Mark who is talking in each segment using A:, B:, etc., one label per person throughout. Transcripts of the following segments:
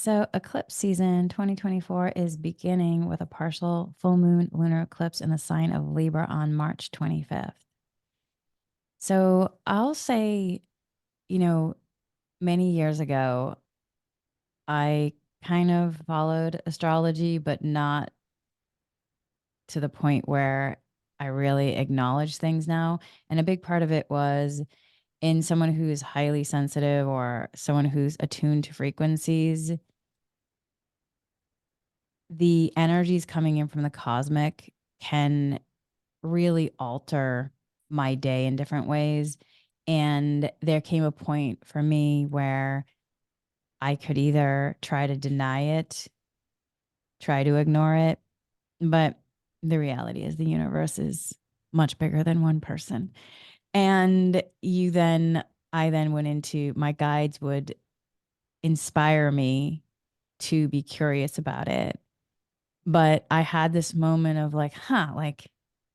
A: So eclipse season 2024 is beginning with a partial full moon lunar eclipse in the sign of Libra on March 25th. So I'll say, you know, many years ago, I kind of followed astrology, but not to the point where I really acknowledge things now. And a big part of it was in someone who's highly sensitive or someone who's attuned to frequencies, the energies coming in from the cosmic can really alter my day in different ways. And there came a point for me where I could either try to deny it, try to ignore it, but the reality is the universe is much bigger than one person. And I then went into my guides would inspire me to be curious about it. But I had this moment of like, like,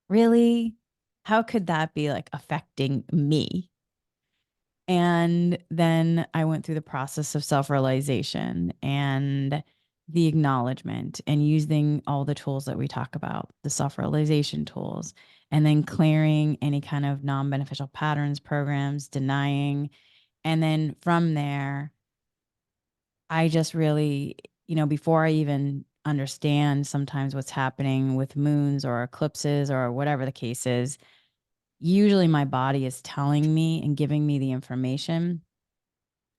A: really? How could that be like affecting me? And then I went through the process of self realization and the acknowledgement and using all the tools that we talk about, the self realization tools, and then clearing any kind of non beneficial patterns, programs, denying. And then from there, I just really, before I even understand sometimes what's happening with moons or eclipses or whatever the case is, usually my body is telling me and giving me the information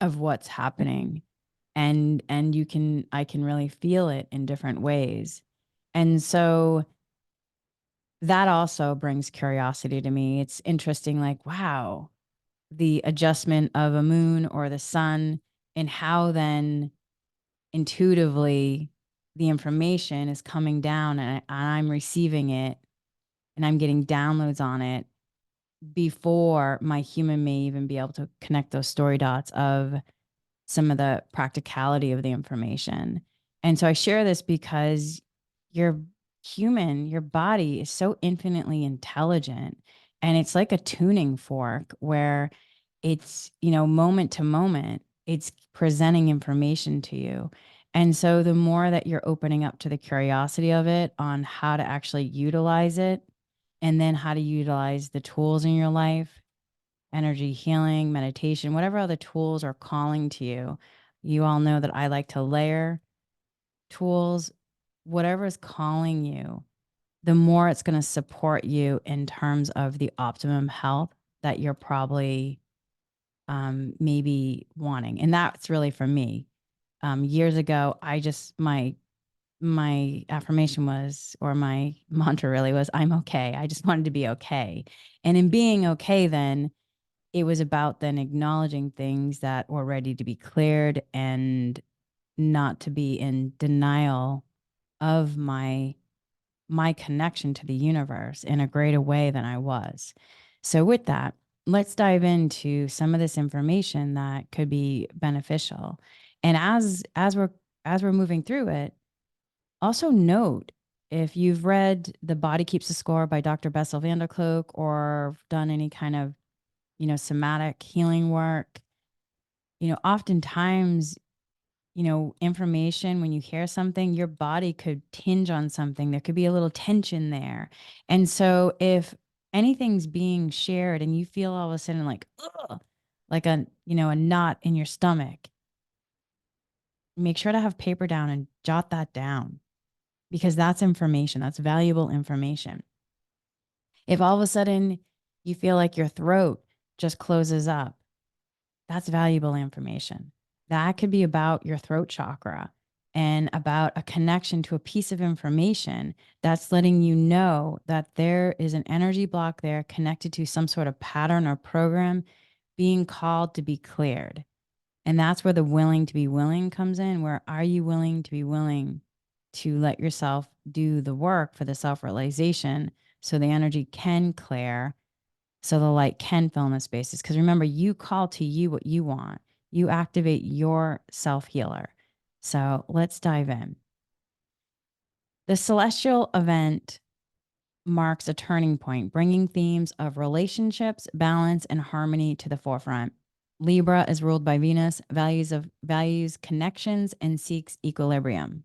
A: of what's happening. And I can really feel it in different ways. And so that also brings curiosity to me. It's interesting, like, wow, the adjustment of a moon or the sun and how then intuitively the information is coming down and I'm receiving it and I'm getting downloads on it before my human may even be able to connect those story dots of some of the practicality of the information. And so I share this because your your body is so infinitely intelligent. And it's like a tuning fork where it's, moment to moment, it's presenting information to you. And so the more that you're opening up to the curiosity of it on how to actually utilize it, and then how to utilize the tools in your life, energy healing, meditation, whatever other tools are calling to you. You all know that I like to layer tools, whatever is calling you, the more it's going to support you in terms of the optimum health that you're probably maybe wanting. And that's really for me. Years ago, my affirmation was, or my mantra really was, I'm okay. I just wanted to be okay. And in being okay, then it was about then acknowledging things that were ready to be cleared and not to be in denial of my connection to the universe in a greater way than I was. So with that, let's dive into some of this information that could be beneficial. And as we're moving through it, also note if you've read The Body Keeps the Score by Dr. Bessel van der Kolk or done any kind of, somatic healing work, oftentimes, information, when you hear something, your body could tinge on something. There could be a little tension there. And so if anything's being shared and you feel all of a sudden like, ugh, like a knot in your stomach, make sure to have paper down and jot that down because that's information. That's valuable information. If all of a sudden you feel like your throat just closes up, that's valuable information. That could be about your throat chakra and about a connection to a piece of information that's letting you know that there is an energy block there connected to some sort of pattern or program being called to be cleared. And that's where the willing to be willing comes in. Where are you willing to be willing to let yourself do the work for the self realization so the energy can clear, so the light can fill in the spaces? Because remember, you call to you what you want, you activate your self healer. So let's dive in. The celestial event marks a turning point, bringing themes of relationships, balance, and harmony to the forefront. Libra is ruled by Venus, values connections and seeks equilibrium.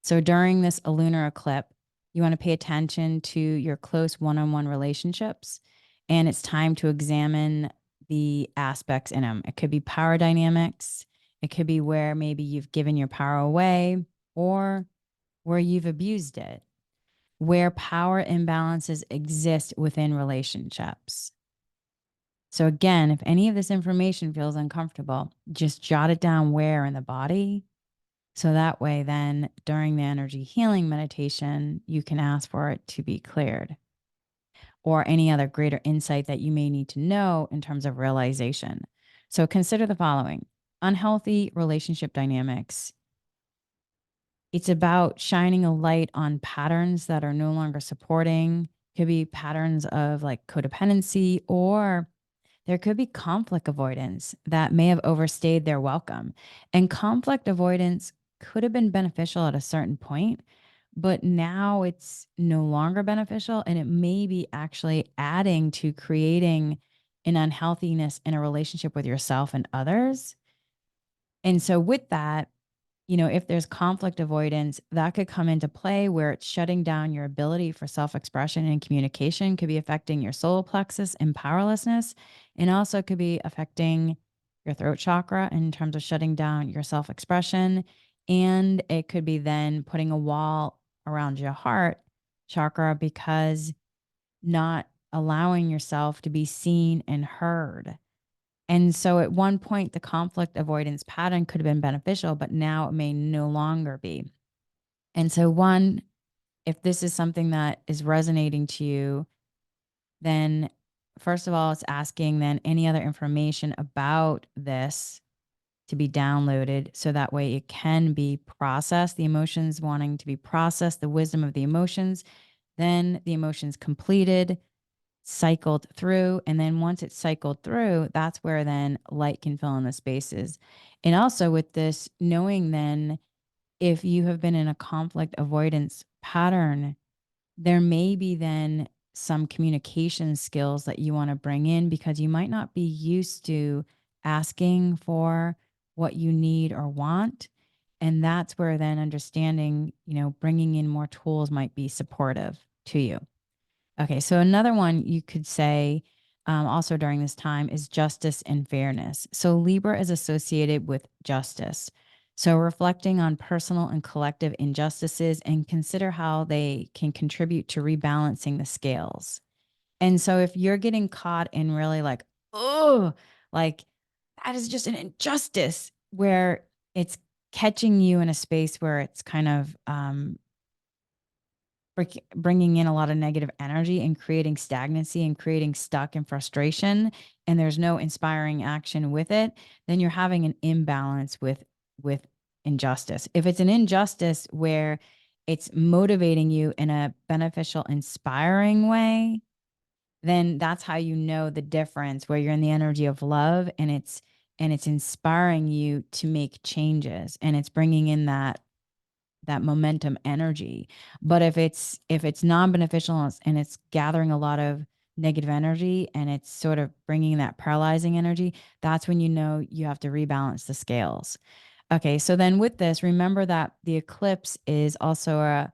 A: So during this lunar eclipse, you want to pay attention to your close one-on-one relationships, and it's time to examine the aspects in them. It could be power dynamics. It could be where maybe you've given your power away or where you've abused it, where power imbalances exist within relationships. So again, if any of this information feels uncomfortable, just jot it down where in the body. So that way, then during the energy healing meditation, you can ask for it to be cleared or any other greater insight that you may need to know in terms of realization. So consider the following: unhealthy relationship dynamics. It's about shining a light on patterns that are no longer supporting. Could be patterns of like codependency, or there could be conflict avoidance that may have overstayed their welcome. And conflict avoidance could have been beneficial at a certain point, but now it's no longer beneficial. And it may be actually adding to creating an unhealthiness in a relationship with yourself and others. And so, with that, if there's conflict avoidance, that could come into play where it's shutting down your ability for self expression and communication, could be affecting your solar plexus and powerlessness, and also could be affecting your throat chakra in terms of shutting down your self expression. And it could be then putting a wall around your heart chakra because not allowing yourself to be seen and heard. And so at one point, the conflict avoidance pattern could have been beneficial, but now it may no longer be. And so, one, if this is something that is resonating to you, then first of all, it's asking then any other information about this to be downloaded so that way it can be processed, the emotions wanting to be processed, the wisdom of the emotions, then the emotions completed, cycled through. And then once it's cycled through, that's where then light can fill in the spaces. And also with this, knowing then if you have been in a conflict avoidance pattern, there may be then some communication skills that you want to bring in because you might not be used to asking for what you need or want. And that's where then understanding, bringing in more tools might be supportive to you. Okay, so another one you could say also during this time is justice and fairness. So Libra is associated with justice. So reflecting on personal and collective injustices and consider how they can contribute to rebalancing the scales. And so if you're getting caught in really like, oh, like that is just an injustice where it's catching you in a space where it's kind of bringing in a lot of negative energy and creating stagnancy and creating stuck and frustration, and there's no inspiring action with it, then you're having an imbalance with injustice. If it's an injustice where it's motivating you in a beneficial, inspiring way, then that's how you know the difference, where you're in the energy of love and it's inspiring you to make changes and it's bringing in that momentum energy. But if it's non-beneficial and it's gathering a lot of negative energy and it's sort of bringing that paralyzing energy, that's when you know you have to rebalance the scales. Okay, so then with this, remember that the eclipse is also a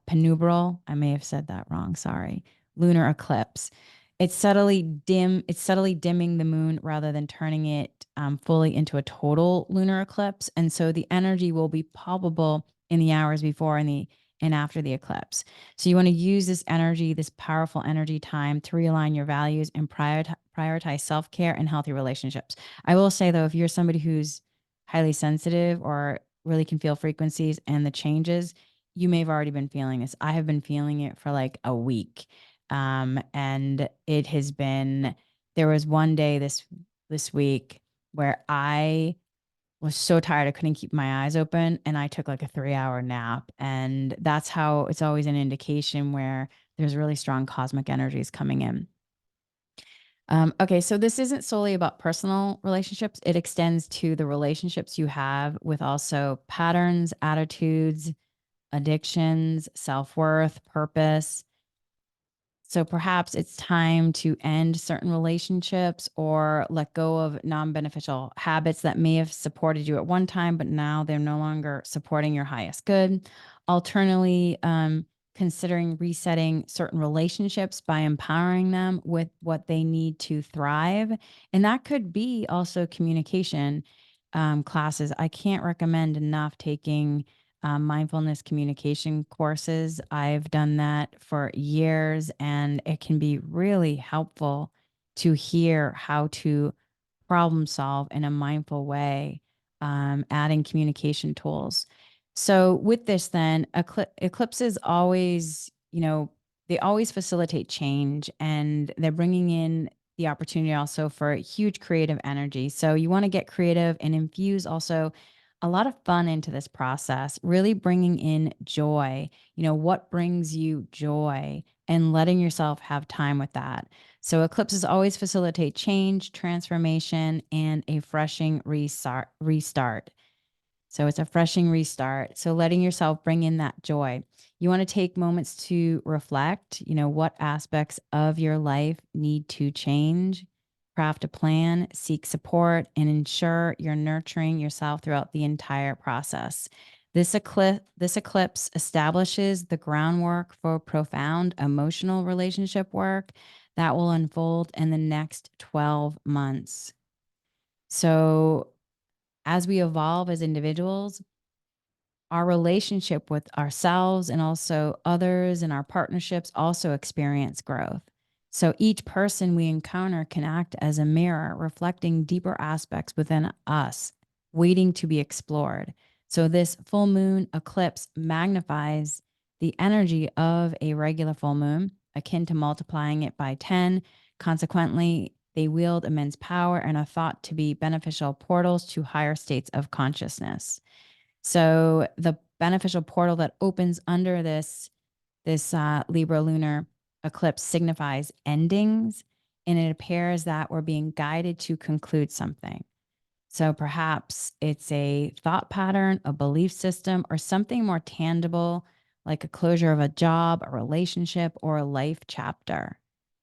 A: penumbral. I may have said that wrong. Sorry. Lunar eclipse. It's subtly dimming the moon rather than turning it fully into a total lunar eclipse. And so the energy will be palpable in the hours before and after the eclipse. So you want to use this energy, this powerful energy time to realign your values and prioritize self-care and healthy relationships. I will say though, if you're somebody who's highly sensitive or really can feel frequencies and the changes, you may have already been feeling this. I have been feeling it for like a week. And it has been, there was one day this week where I was so tired I couldn't keep my eyes open and I took like a 3-hour nap. And that's how it's always an indication where there's really strong cosmic energies coming in. Okay, so this isn't solely about personal relationships. It extends to the relationships you have with also patterns, attitudes, addictions, self worth, purpose. So perhaps it's time to end certain relationships or let go of non-beneficial habits that may have supported you at one time, but now they're no longer supporting your highest good. Alternatively, considering resetting certain relationships by empowering them with what they need to thrive. And that could be also communication classes. I can't recommend enough taking mindfulness communication courses. I've done that for years, and it can be really helpful to hear how to problem solve in a mindful way, adding communication tools. So, with this, then, eclipses always, they always facilitate change, and they're bringing in the opportunity also for huge creative energy. So, you want to get creative and infuse also a lot of fun into this process, really bringing in joy. What brings you joy and letting yourself have time with that. So eclipses always facilitate change, transformation, and a freshing restart. So it's a freshing restart. So letting yourself bring in that joy. You want to take moments to reflect, what aspects of your life need to change, craft a plan, seek support, and ensure you're nurturing yourself throughout the entire process. This eclipse establishes the groundwork for profound emotional relationship work that will unfold in the next 12 months. So, as we evolve as individuals, our relationship with ourselves and also others and our partnerships also experience growth. So each person we encounter can act as a mirror, reflecting deeper aspects within us, waiting to be explored. So this full moon eclipse magnifies the energy of a regular full moon, akin to multiplying it by 10. Consequently, they wield immense power and are thought to be beneficial portals to higher states of consciousness. So the beneficial portal that opens under this Libra lunar eclipse signifies endings, and it appears that we're being guided to conclude something. So perhaps it's a thought pattern, a belief system, or something more tangible, like a closure of a job, a relationship, or a life chapter.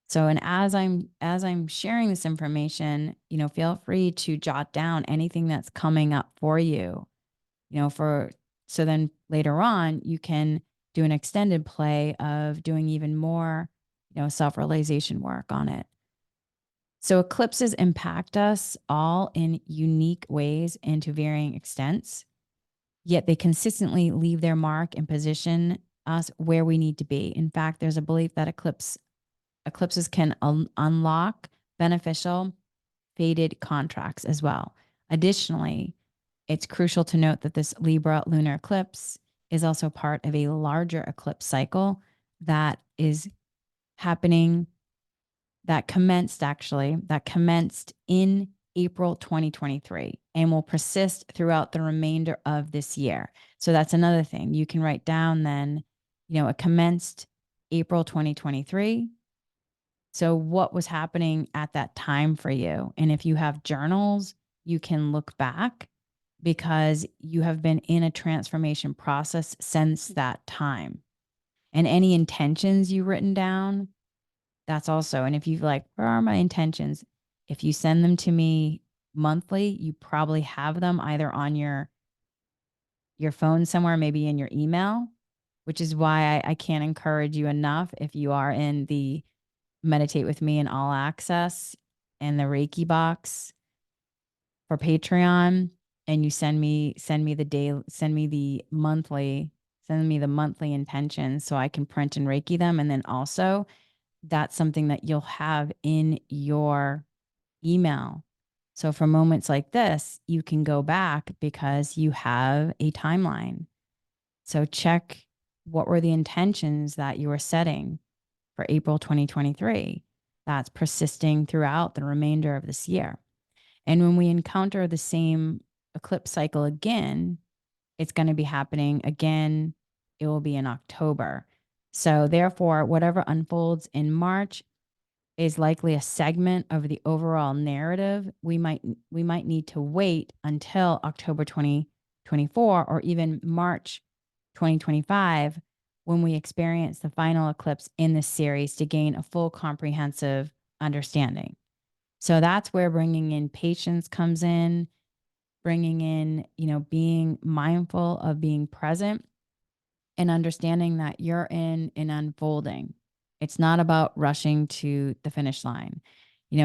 A: So, and as I'm sharing this information, feel free to jot down anything that's coming up for you for so then later on you can do an extended play of doing even more, self-realization work on it. So eclipses impact us all in unique ways and to varying extents, yet they consistently leave their mark and position us where we need to be. In fact, there's a belief that eclipses can unlock beneficial faded contracts as well. Additionally, it's crucial to note that this Libra lunar eclipse is also part of a larger eclipse cycle that is happening, that commenced in April 2023 and will persist throughout the remainder of this year. So that's another thing. You can write down then, it commenced April 2023. So, what was happening at that time for you? And if you have journals, you can look back because you have been in a transformation process since that time. And any intentions you've written down, that's also, and if you've like, where are my intentions? If you send them to me monthly, you probably have them either on your phone somewhere, maybe in your email, which is why I can't encourage you enough if you are in the meditate with me in all access and the Reiki box for Patreon, and you send me the monthly intentions so I can print and Reiki them. And then also that's something that you'll have in your email. So for moments like this, you can go back because you have a timeline. So check what were the intentions that you were setting for April 2023 that's persisting throughout the remainder of this year. And when we encounter the same eclipse cycle again, it's going to be happening again. It will be in October. So, therefore, whatever unfolds in March is likely a segment of the overall narrative. We might need to wait until October 2024 or even March 2025 when we experience the final eclipse in this series to gain a full comprehensive understanding. So that's where bringing in patience comes in, bringing in, being mindful of being present and understanding that you're in an unfolding. It's not about rushing to the finish line.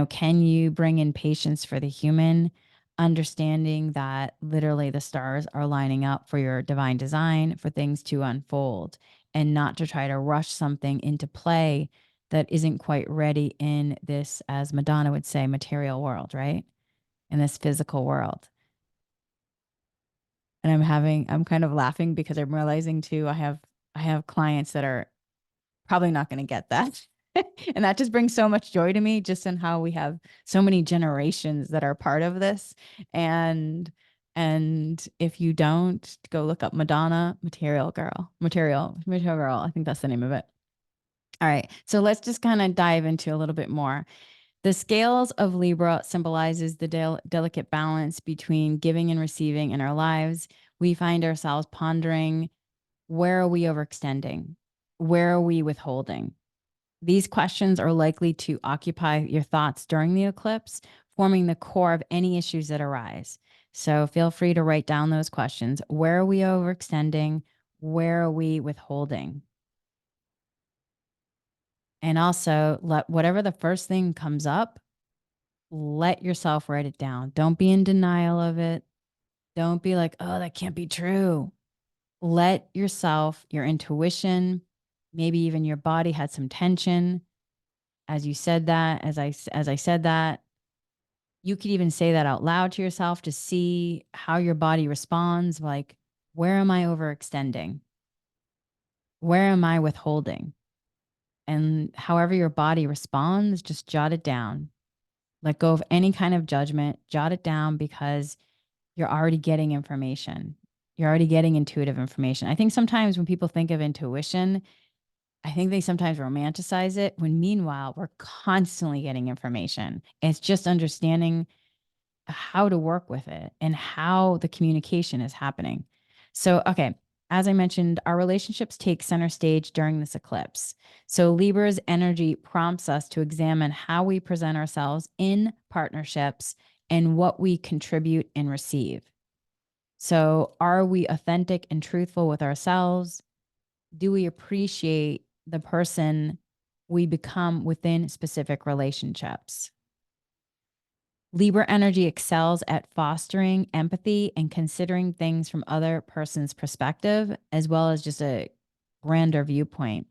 A: Can you bring in patience for the human, understanding that literally the stars are lining up for your divine design for things to unfold and not to try to rush something into play that isn't quite ready in this, as Madonna would say, material world, right? In this physical world. And I'm kind of laughing because I'm realizing too, I have clients that are probably not going to get that. And that just brings so much joy to me, just in how we have so many generations that are part of this. And if you don't, go look up Madonna, Material Girl. I think that's the name of it. All right. So let's just kind of dive into a little bit more. The scales of Libra symbolizes the delicate balance between giving and receiving in our lives. We find ourselves pondering, where are we overextending? Where are we withholding? These questions are likely to occupy your thoughts during the eclipse, forming the core of any issues that arise. So feel free to write down those questions. Where are we overextending? Where are we withholding? And also, let whatever the first thing comes up, let yourself write it down. Don't be in denial of it. Don't be like, oh, that can't be true. Let yourself, your intuition, maybe even your body had some tension as you said that, as I said that. You could even say that out loud to yourself to see how your body responds. Like, where am I overextending? Where am I withholding? And however your body responds, just jot it down. Let go of any kind of judgment, jot it down, because you're already getting information. You're already getting intuitive information. I think sometimes when people think of intuition, I think they sometimes romanticize it, when meanwhile, we're constantly getting information. It's just understanding how to work with it and how the communication is happening. So, okay, as I mentioned, our relationships take center stage during this eclipse. So, Libra's energy prompts us to examine how we present ourselves in partnerships and what we contribute and receive. So, are we authentic and truthful with ourselves? Do we appreciate the person we become within specific relationships? Libra energy excels at fostering empathy and considering things from other person's perspective, as well as just a grander viewpoint.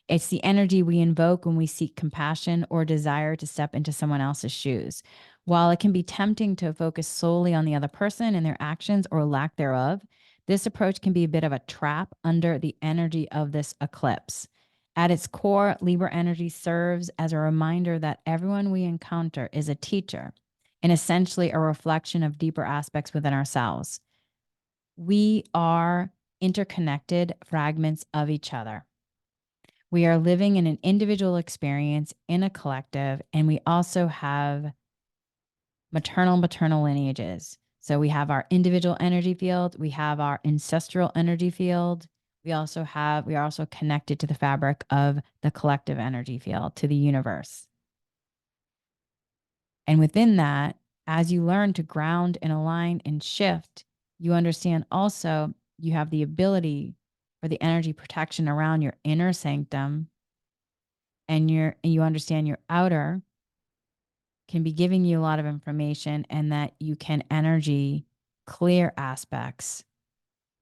A: It's the energy we invoke when we seek compassion or desire to step into someone else's shoes. While it can be tempting to focus solely on the other person and their actions or lack thereof, this approach can be a bit of a trap under the energy of this eclipse. At its core, Libra energy serves as a reminder that everyone we encounter is a teacher and essentially a reflection of deeper aspects within ourselves. We are interconnected fragments of each other. We are living in an individual experience in a collective, and we also have maternal lineages. So we have our individual energy field, we have our ancestral energy field. We are also connected to the fabric of the collective energy field, to the universe. And within that, as you learn to ground and align and shift, you understand also you have the ability for the energy protection around your inner sanctum, and you understand your outer can be giving you a lot of information, and that you can energy clear aspects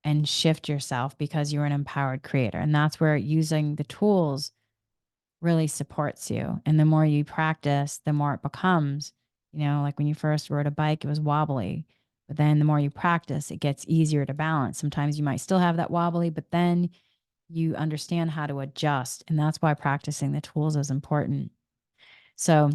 A: and shift yourself because you're an empowered creator. And that's where using the tools really supports you. And the more you practice, the more it becomes, like when you first rode a bike, it was wobbly. But then the more you practice, it gets easier to balance. Sometimes you might still have that wobbly, but then you understand how to adjust. And that's why practicing the tools is important. So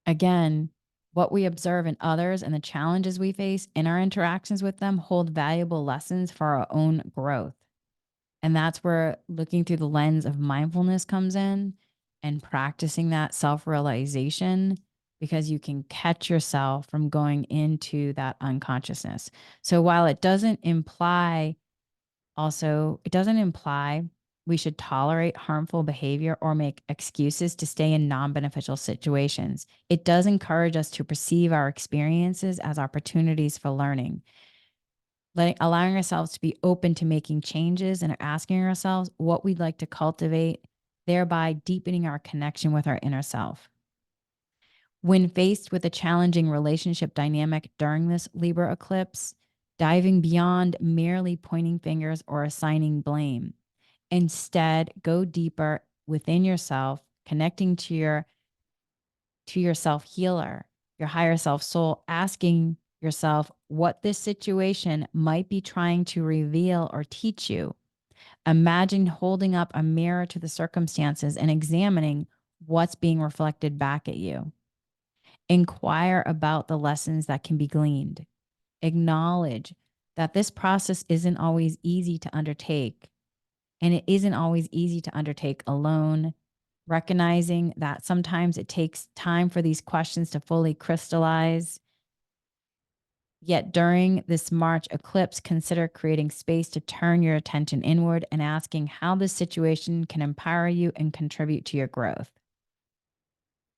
A: again, what we observe in others and the challenges we face in our interactions with them hold valuable lessons for our own growth. And that's where looking through the lens of mindfulness comes in, and practicing that self-realization, because you can catch yourself from going into that unconsciousness. So while it doesn't imply Also, it doesn't imply we should tolerate harmful behavior or make excuses to stay in non beneficial situations. It does encourage us to perceive our experiences as opportunities for learning, allowing ourselves to be open to making changes and asking ourselves what we'd like to cultivate, thereby deepening our connection with our inner self. When faced with a challenging relationship dynamic during this Libra eclipse, diving beyond merely pointing fingers or assigning blame. Instead, go deeper within yourself, connecting to your self healer, your higher self soul, asking yourself what this situation might be trying to reveal or teach you. Imagine holding up a mirror to the circumstances and examining what's being reflected back at you. Inquire about the lessons that can be gleaned. Acknowledge that this process isn't always easy to undertake, and it isn't always easy to undertake alone. Recognizing that sometimes it takes time for these questions to fully crystallize. Yet during this March eclipse, consider creating space to turn your attention inward and asking how this situation can empower you and contribute to your growth.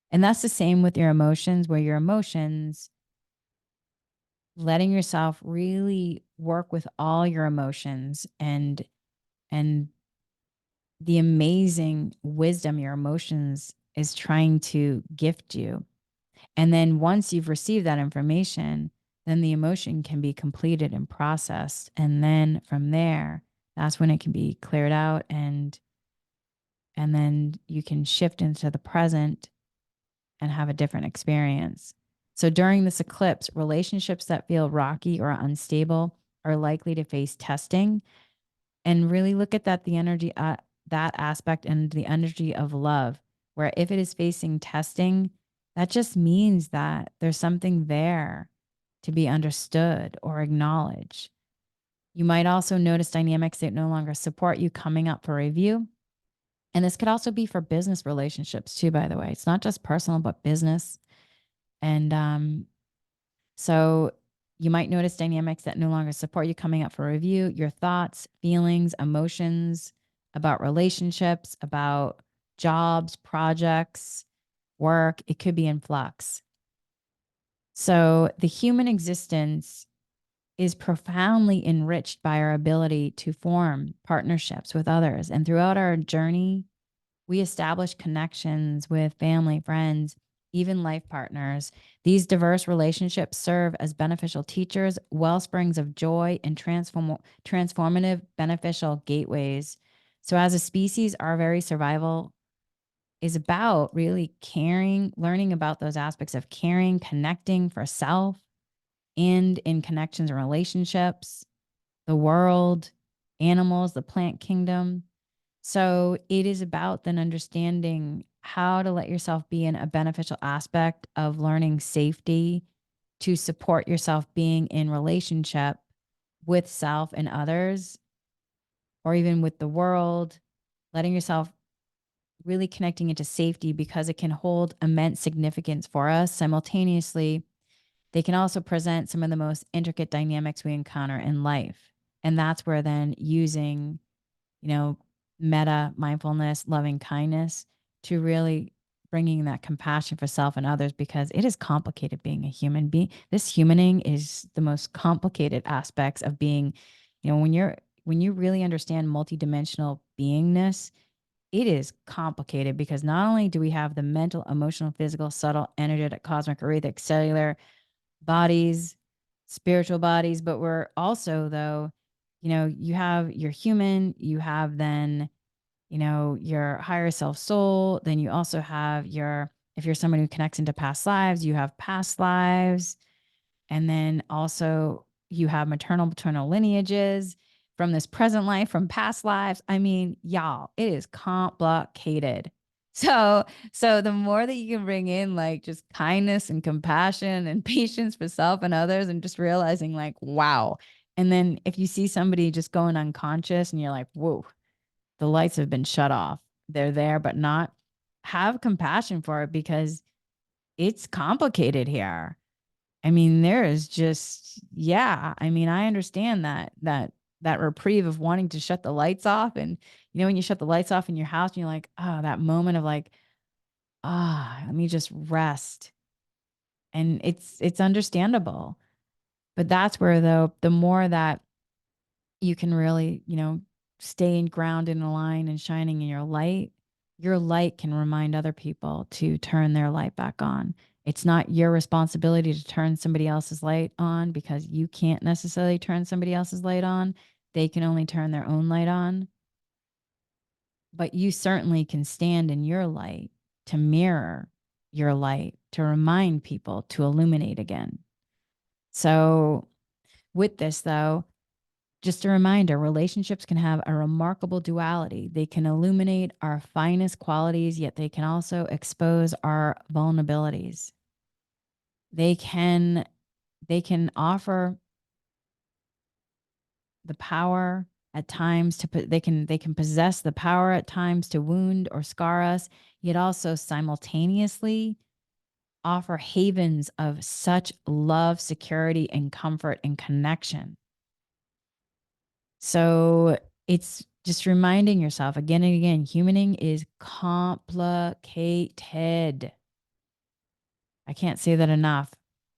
A: And that's the same with your emotions, where your emotions, letting yourself really work with all your emotions and the amazing wisdom your emotions is trying to gift you. And then once you've received that information, then the emotion can be completed and processed. And then from there, that's when it can be cleared out, and then you can shift into the present and have a different experience. So during this eclipse, relationships that feel rocky or unstable are likely to face testing, and really look at that, the energy, that aspect, and the energy of love, where if it is facing testing, that just means that there's something there to be understood or acknowledged. You might also notice dynamics that no longer support you coming up for review. And this could also be for business relationships too, by the way. It's not just personal, but business. And so you might notice dynamics that no longer support you coming up for review. Your thoughts, feelings, emotions about relationships, about jobs, projects, work, it could be in flux. So the human existence is profoundly enriched by our ability to form partnerships with others. And throughout our journey, we establish connections with family, friends, even life partners. These diverse relationships serve as beneficial teachers, well springs of joy, and transformative beneficial gateways. So, as a species, our very survival is about really caring, learning about those aspects of caring, connecting for self, and in connections and relationships, the world, animals, the plant kingdom. So it is about then understanding how to let yourself be in a beneficial aspect of learning safety to support yourself being in relationship with self and others, or even with the world, letting yourself really connecting into safety, because it can hold immense significance for us. Simultaneously, they can also present some of the most intricate dynamics we encounter in life. And that's where then using, you know, meta mindfulness, loving kindness to really bringing that compassion for self and others, because it is complicated being a human being. This humaning is the most complicated aspects of being, when you really understand multidimensional beingness, it is complicated, because not only do we have the mental, emotional, physical, subtle, energetic, cosmic, etheric, cellular bodies, spiritual bodies, but we're also, though, you have your human, you have then, your higher self soul. Then you also have if you're someone who connects into past lives, you have past lives. And then also you have maternal, paternal lineages from this present life, from past lives. I mean, y'all, it is complicated. So, so the more that you can bring in like just kindness and compassion and patience for self and others, and just realizing like, wow. And then if you see somebody just going unconscious and you're like, whoa, the lights have been shut off. They're there, but not. Have compassion for it, because it's complicated here. I mean, there is just, yeah. I mean, I understand that that reprieve of wanting to shut the lights off. And when you shut the lights off in your house and you're like, oh, that moment of like, let me just rest. And it's understandable. But that's where, though, the more that you can really, stay in ground and align and shining in your light can remind other people to turn their light back on. It's not your responsibility to turn somebody else's light on, because you can't necessarily turn somebody else's light on. They can only turn their own light on. But you certainly can stand in your light to mirror your light, to remind people to illuminate again. So, with this, though, just a reminder, relationships can have a remarkable duality. They can illuminate our finest qualities, yet they can also expose our vulnerabilities. They can offer the power at times to they can possess the power at times to wound or scar us, yet also simultaneously offer havens of such love, security, and comfort and connection. So it's just reminding yourself again and again, humaning is complicated. I can't say that enough.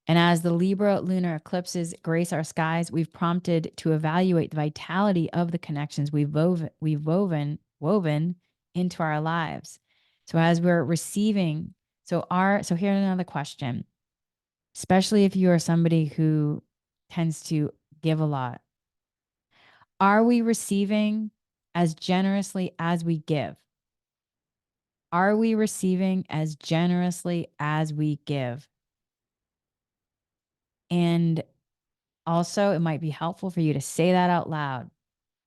A: And as the Libra lunar eclipses grace our skies, we've prompted to evaluate the vitality of the connections we've woven into our lives. So as we're receiving, so here's another question, especially if you are somebody who tends to give a lot. Are we receiving as generously as we give? Are we receiving as generously as we give? And also, it might be helpful for you to say that out loud.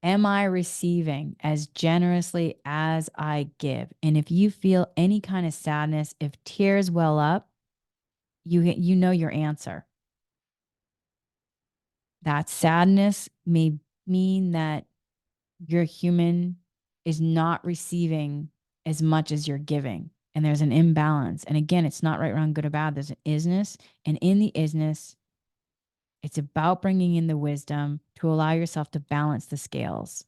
A: Am I receiving as generously as I give? And if you feel any kind of sadness, if tears well up, you know your answer. That sadness may mean that your human is not receiving as much as you're giving. And there's an imbalance. And again, it's not right, wrong, good or bad. There's an isness. And in the isness, it's about bringing in the wisdom to allow yourself to balance the scales.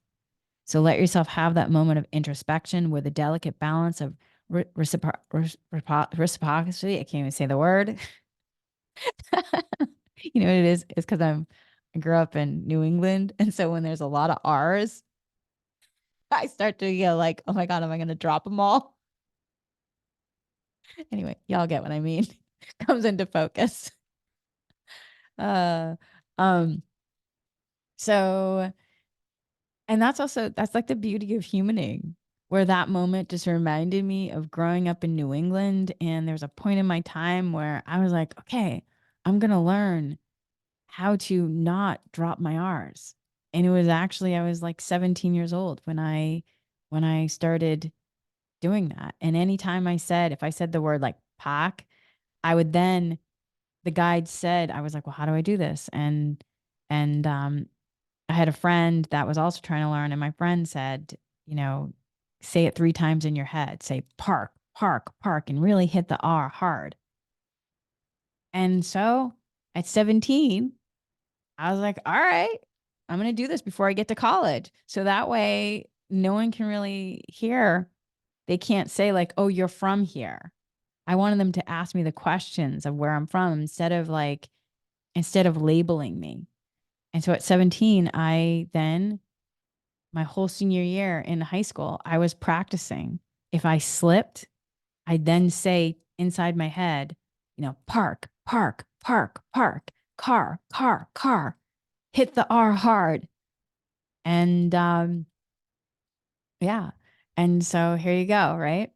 A: So let yourself have that moment of introspection where the delicate balance of reciprocity, I can't even say the word. You know what it is? It's because I grew up in New England. And so when there's a lot of R's, I start to get like, oh my God, am I going to drop them all? Anyway, y'all get what I mean. Comes into focus. Uh, um, so, and that's like the beauty of humaning, where that moment just reminded me of growing up in New England. And there's a point in my time where I was like, okay, I'm going to learn how to not drop my R's. And it was actually, I was like 17 years old when I started doing that. And anytime if I said the word like pack, I would then, the guide said, I was like, well, how do I do this? And I had a friend that was also trying to learn. And my friend said, say it 3 times in your head, say park, park, park, and really hit the R hard. And so at 17, I was like, all right, I'm going to do this before I get to college. So that way no one can really hear. They can't say like, oh, you're from here. I wanted them to ask me the questions of where I'm from instead of labeling me. And so at 17, my whole senior year in high school, I was practicing. If I slipped, I'd then say inside my head, park, park, park, park, car, car, car, hit the R hard. And yeah. And so here you go, right?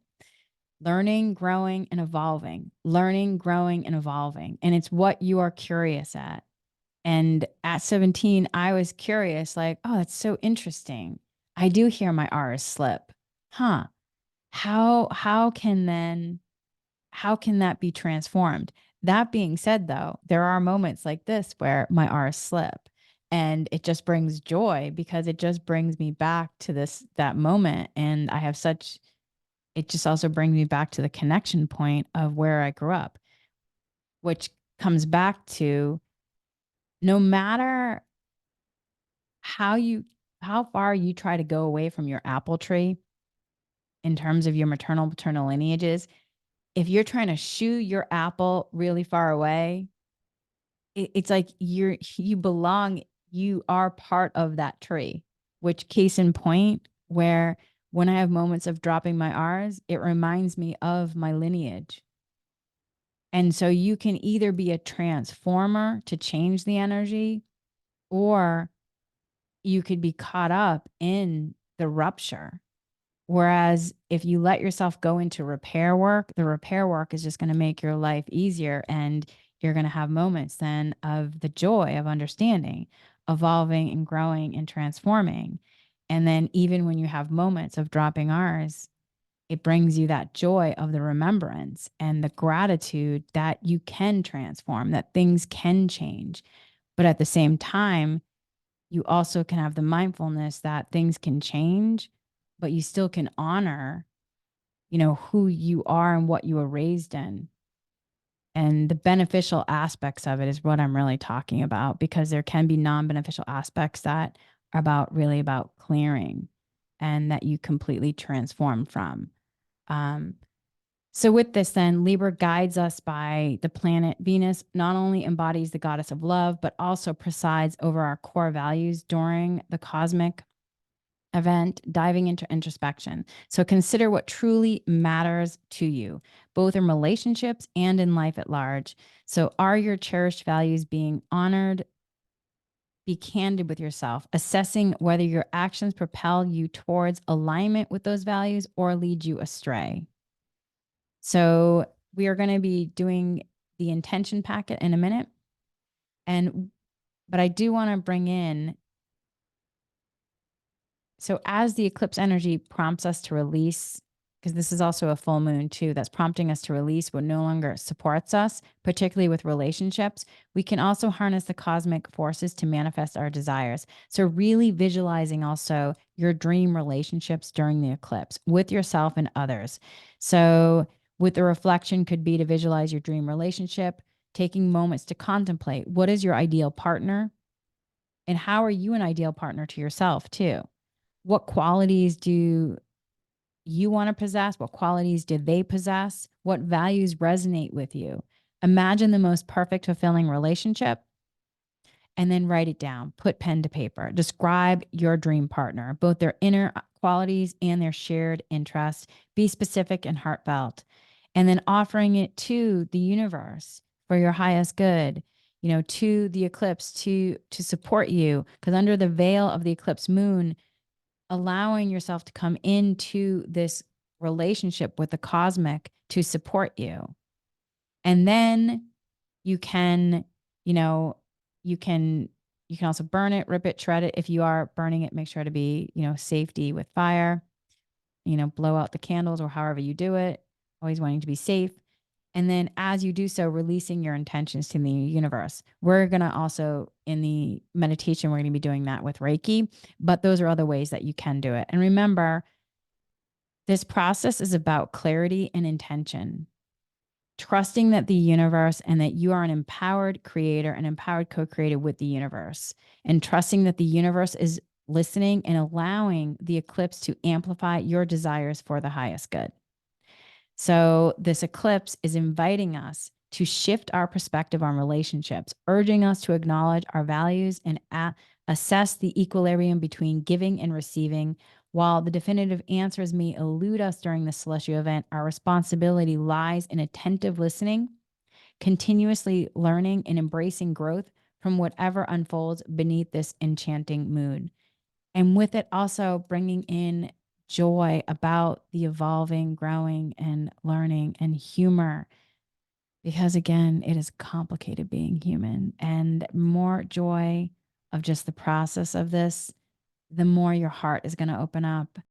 A: Learning, growing, and evolving, learning, growing, and evolving. And it's what you are curious at. And at 17, I was curious, like, oh, that's so interesting. I do hear my R's slip. Huh. How can that be transformed? That being said, though, there are moments like this where my R's slip. And it just brings joy because it just brings me back to that moment. And it just also brings me back to the connection point of where I grew up, which comes back to no matter how far you try to go away from your apple tree in terms of your maternal paternal lineages, if you're trying to shoo your apple really far away, it's like you belong, you are part of that tree, which case in point, where when I have moments of dropping my R's, it reminds me of my lineage. And so you can either be a transformer to change the energy, or you could be caught up in the rupture. Whereas if you let yourself go into repair work, the repair work is just going to make your life easier. And you're going to have moments then of the joy of understanding, evolving and growing and transforming. And then even when you have moments of dropping R's, it brings you that joy of the remembrance and the gratitude that you can transform, that things can change. But at the same time, you also can have the mindfulness that things can change, but you still can honor, who you are and what you were raised in. And the beneficial aspects of it is what I'm really talking about, because there can be non-beneficial aspects that are really about clearing and that you completely transform from. Um, so with this, then, Libra guides us by the planet Venus, not only embodies the goddess of love, but also presides over our core values during the cosmic event, diving into introspection. So consider what truly matters to you, both in relationships and in life at large. So are your cherished values being honored? Be candid with yourself, assessing whether your actions propel you towards alignment with those values or lead you astray. So we are going to be doing the intention packet in a minute. But I do want to bring in, so as the eclipse energy prompts us to release, because this is also a full moon too, that's prompting us to release what no longer supports us, particularly with relationships, we can also harness the cosmic forces to manifest our desires. So really visualizing also your dream relationships during the eclipse with yourself and others. So with the reflection could be to visualize your dream relationship, taking moments to contemplate what is your ideal partner and how are you an ideal partner to yourself too. What qualities do you want to possess? What qualities do they possess? What values resonate with you? Imagine the most perfect, fulfilling relationship and then write it down. Put pen to paper. Describe your dream partner, both their inner qualities and their shared interests. Be specific and heartfelt. And then offering it to the universe for your highest good, to the eclipse to support you. Because under the veil of the eclipse moon, allowing yourself to come into this relationship with the cosmic to support you. And then you can, you know, you can also burn it, rip it, shred it. If you are burning it, make sure to be, safety with fire, blow out the candles or however you do it, always wanting to be safe. And then as you do so, releasing your intentions to the universe. We're going to also, in the meditation, we're going to be doing that with Reiki, but those are other ways that you can do it. And remember, this process is about clarity and intention, trusting that the universe and that you are an empowered creator, an empowered co-creator with the universe, and trusting that the universe is listening and allowing the eclipse to amplify your desires for the highest good. So this eclipse is inviting us to shift our perspective on relationships, urging us to acknowledge our values and assess the equilibrium between giving and receiving. While the definitive answers may elude us during the celestial event, our responsibility lies in attentive listening, continuously learning, and embracing growth from whatever unfolds beneath this enchanting mood. And with it also bringing in joy about the evolving, growing, and learning, and humor. Because again, it is complicated being human, and more joy of just the process of this, the more your heart is going to open up